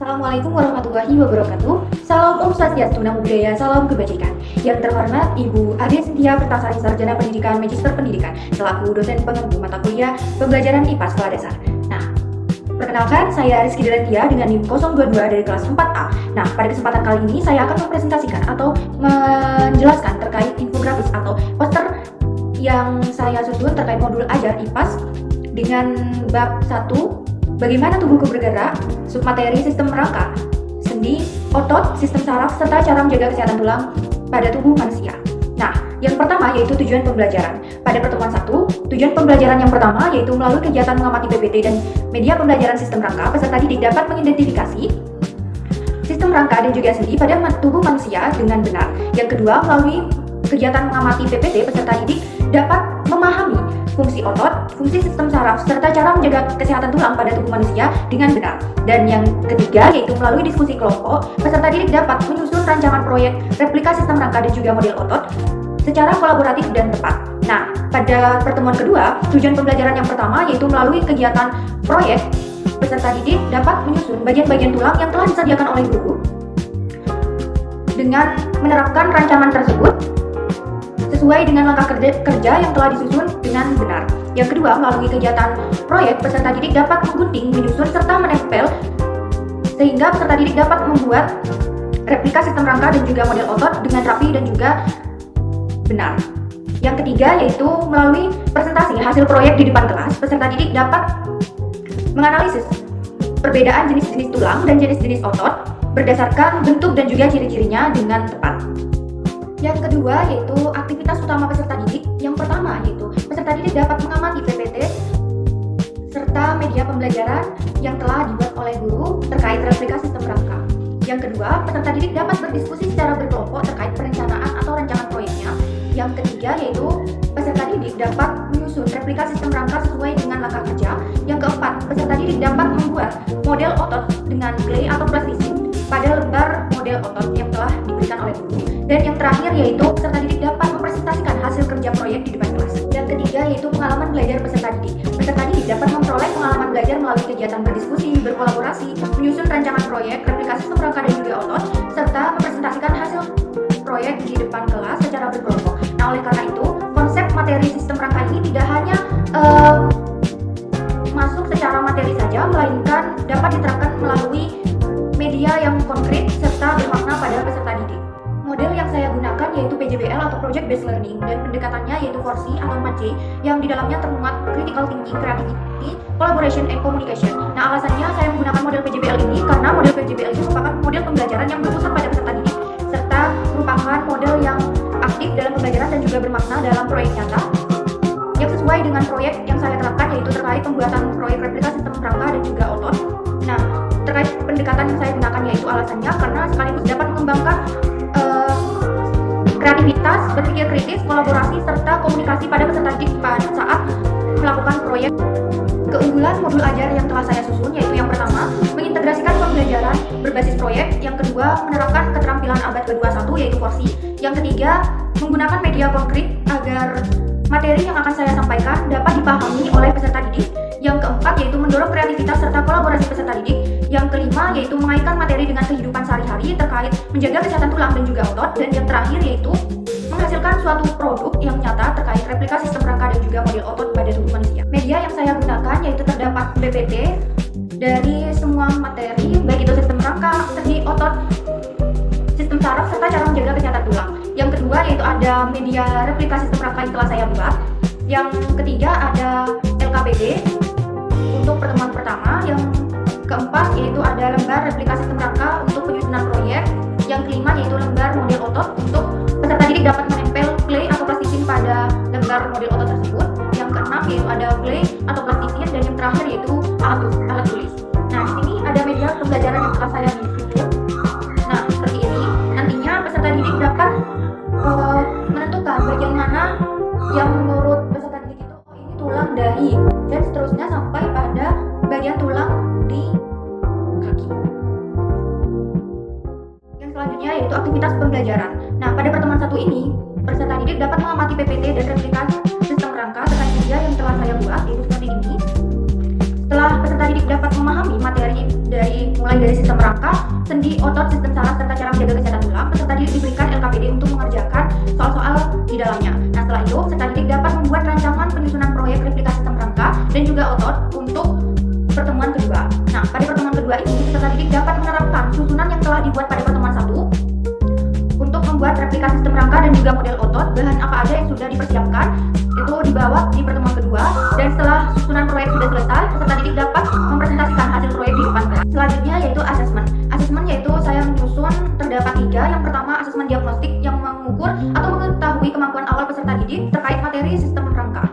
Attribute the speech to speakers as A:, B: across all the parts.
A: Assalamualaikum warahmatullahi wabarakatuh. Salam Om Swastiastu, Namo Buddhaya, salam kebajikan. Yang terhormat Ibu Ade Cynthia Pertasari, Sarjana Pendidikan, Magister Pendidikan, selaku dosen pengempu mata kuliah pembelajaran IPA sekolah dasar. Nah, perkenalkan saya Rizky Delantia dengan NIM 022 dari kelas 4A. Nah, pada kesempatan kali ini saya akan mempresentasikan atau menjelaskan terkait infografis atau poster yang saya susun terkait modul ajar IPAS dengan bab 1, bagaimana tubuhku bergerak, submateri sistem rangka, sendi, otot, sistem saraf, serta cara menjaga kesehatan tulang pada tubuh manusia. Nah, yang pertama yaitu tujuan pembelajaran. Pada pertemuan 1, tujuan pembelajaran yang pertama yaitu melalui kegiatan mengamati PPT dan media pembelajaran sistem rangka, peserta didik dapat mengidentifikasi sistem rangka dan juga sendi pada tubuh manusia dengan benar. Yang kedua, melalui kegiatan mengamati PPT, peserta didik dapat memahami fungsi otot, fungsi sistem saraf, serta cara menjaga kesehatan tulang pada tubuh manusia dengan benar. Dan yang ketiga yaitu melalui diskusi kelompok, peserta didik dapat menyusun rancangan proyek replika sistem rangka dan juga model otot secara kolaboratif dan tepat. Nah, pada pertemuan kedua, tujuan pembelajaran yang pertama yaitu melalui kegiatan proyek, peserta didik dapat menyusun bagian-bagian tulang yang telah disediakan oleh guru dengan menerapkan rancangan tersebut sesuai dengan langkah kerja yang telah disusun dengan benar. Yang kedua, melalui kegiatan proyek, peserta didik dapat menggunting, menyusun, serta menempel sehingga peserta didik dapat membuat replika sistem rangka dan juga model otot dengan rapi dan juga benar. Yang ketiga yaitu melalui presentasi hasil proyek di depan kelas, peserta didik dapat menganalisis perbedaan jenis-jenis tulang dan jenis-jenis otot berdasarkan bentuk dan juga ciri-cirinya dengan tepat. Yang kedua yaitu aktivitas utama peserta didik. Yang pertama yaitu peserta didik dapat mengamati PPT serta media pembelajaran yang telah dibuat oleh guru terkait replika sistem rangka. Yang kedua, peserta didik dapat berdiskusi secara berkelompok terkait perencanaan atau rancangan proyeknya. Yang ketiga yaitu peserta didik dapat menyusun replika sistem rangka sesuai dengan langkah kerja. Yang keempat, peserta didik dapat membuat model otot dengan clay atau plastisin pada lembar model otot yang telah diberikan oleh guru. Dan yang terakhir yaitu peserta didik dapat mempresentasikan hasil kerja proyek di depan kelas. Yang ketiga yaitu pengalaman belajar peserta didik. Peserta didik dapat memperoleh pengalaman belajar melalui kegiatan berdiskusi, berkolaborasi, menyusun rancangan proyek, replika sistem rangka dan juga otot, serta mempresentasikan hasil proyek di depan kelas secara berkelompok. Nah, oleh karena itu, konsep materi sistem rangka ini tidak hanya masuk secara materi saja, melainkan dapat diterapkan melalui media yang konkret serta bermakna pada peserta didik. Model yang saya gunakan yaitu PJBL atau Project Based Learning, dan pendekatannya yaitu 4C atau 4C yang di dalamnya termuat critical thinking, creativity, collaboration, and communication. Nah, alasannya saya menggunakan model PJBL ini karena model PJBL itu merupakan model pembelajaran yang berpusat pada peserta didik serta merupakan model yang aktif dalam pembelajaran dan juga bermakna dalam proyek nyata yang sesuai dengan proyek yang saya terapkan yaitu terkait pembuatan proyek replika sistem rangka dan juga otot. Nah, terkait pendekatan yang saya gunakan yaitu alasannya karena sekaligus dapat mengembangkan kreativitas, berpikir kritis, kolaborasi, serta komunikasi pada peserta didik pada saat melakukan proyek. Keunggulan modul ajar yang telah saya susun yaitu yang pertama, mengintegrasikan pembelajaran berbasis proyek. Yang kedua, menerapkan keterampilan abad ke-21 yaitu 4C. Yang ketiga, menggunakan media konkret agar materi yang akan saya sampaikan dapat dipahami oleh peserta didik. Yang keempat yaitu mendorong kreativitas serta kolaborasi peserta didik. Yang kelima yaitu mengaitkan materi dengan kehidupan sehari-hari terkait menjaga kesehatan tulang dan juga otot. Dan yang terakhir yaitu menghasilkan suatu produk yang nyata terkait replika sistem rangka dan juga model otot pada tubuh manusia. Media yang saya gunakan yaitu terdapat PPT dari semua materi, baik itu sistem rangka, sendi, otot, sistem saraf, serta cara menjaga kesehatan tulang. Yang kedua yaitu ada media replika sistem rangka yang telah saya buat. Yang ketiga ada LKPD untuk pertemuan pertama. Yang keempat yaitu ada lembar replika sistem rangka untuk penyusunan proyek. Yang kelima yaitu lembar model otot untuk peserta didik dapat menempel clay atau plastisin pada lembar model otot tersebut. Yang keenam yaitu ada clay atau plastisin, dan yang terakhir yaitu alat tulis. Nah, di sini ada media pembelajaran yang telah saya susun. Nah, seperti ini. Nantinya peserta didik dapat menentukan bagian mana yang menurut peserta didik itu ini tulang dahi, dan seterusnya sampai pada bagian tulang di kaki. Yang selanjutnya yaitu aktivitas pembelajaran. Nah, pada pertemuan 1 ini, peserta didik dapat mengamati PPT dan replika sistem rangka terkait media yang telah saya buat, yaitu seperti ini. Setelah peserta didik dapat memahami materi dari mulai dari sistem rangka, sendi, otot, sistem saraf, serta cara menjaga kesehatan tulang, peserta didik diberikan LKPD untuk mengerjakan soal-soal di dalamnya. Nah, setelah itu, peserta didik dapat membuat rancangan penyusunan proyek replika sistem rangka dan juga otot untuk pertemuan kedua. Nah, pada pertemuan kedua ini, peserta didik dapat menerapkan susunan yang telah dibuat pada pertemuan 1 untuk membuat replika sistem rangka dan juga model otot. Bahan apa aja yang sudah dipersiapkan itu dibawa di pertemuan kedua, dan setelah susunan proyek sudah selesai, peserta didik dapat mempresentasikan hasil proyek di depan kelas. Selanjutnya yaitu asesmen. Asesmen yaitu saya menyusun terdapat 3. Yang pertama, asesmen diagnostik yang mengukur atau mengetahui kemampuan awal peserta didik terkait materi sistem rangka.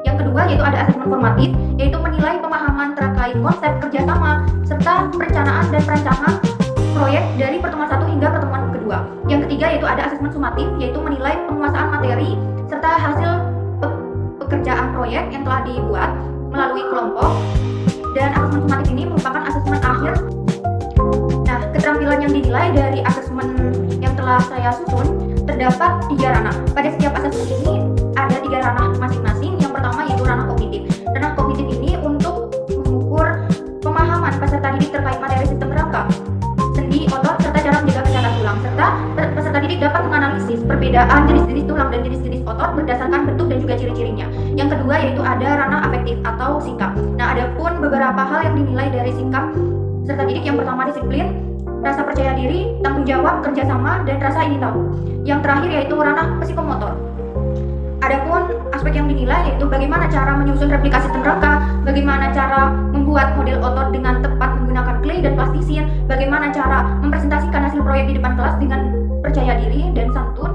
A: Yang kedua yaitu ada asesmen formatif, yaitu menilai pemahaman terkait konsep kerjasama serta perencanaan dan perancangan proyek dari pertemuan 1 hingga pertemuan kedua. Yang ketiga yaitu ada asesmen sumatif, yaitu menilai penguasaan materi serta hasil pekerjaan proyek yang telah dibuat melalui kelompok. Dan asesmen sumatif ini merupakan asesmen akhir. Nah, keterampilan yang dinilai dari asesmen yang telah saya susun terdapat 3 ranah. Pada setiap asesmen ini ada 3 ranah masing-masing. Yang pertama yaitu ranah kognitif. Ranah kognitif ini untuk mengukur pemahaman peserta didik terkait materi sistem rangka, sendi, otot, serta cara menjaga kesehatan tulang, serta peserta didik dapat menganalisis perbedaan jenis-jenis tulang dan jenis-jenis otot berdasarkan bentuk dan juga ciri-cirinya. Yang kedua yaitu ada ranah afektif atau sikap. Nah, ada pun beberapa hal yang dinilai dari sikap peserta didik. Yang pertama disiplin, rasa percaya diri, tanggung jawab, kerjasama, dan rasa ingin tahu. Yang terakhir yaitu ranah psikomotor. Adapun aspek yang dinilai yaitu bagaimana cara menyusun replika sistem rangka, bagaimana cara membuat model otot dengan tepat menggunakan clay dan plastisin, bagaimana cara mempresentasikan hasil proyek di depan kelas dengan percaya diri dan santun,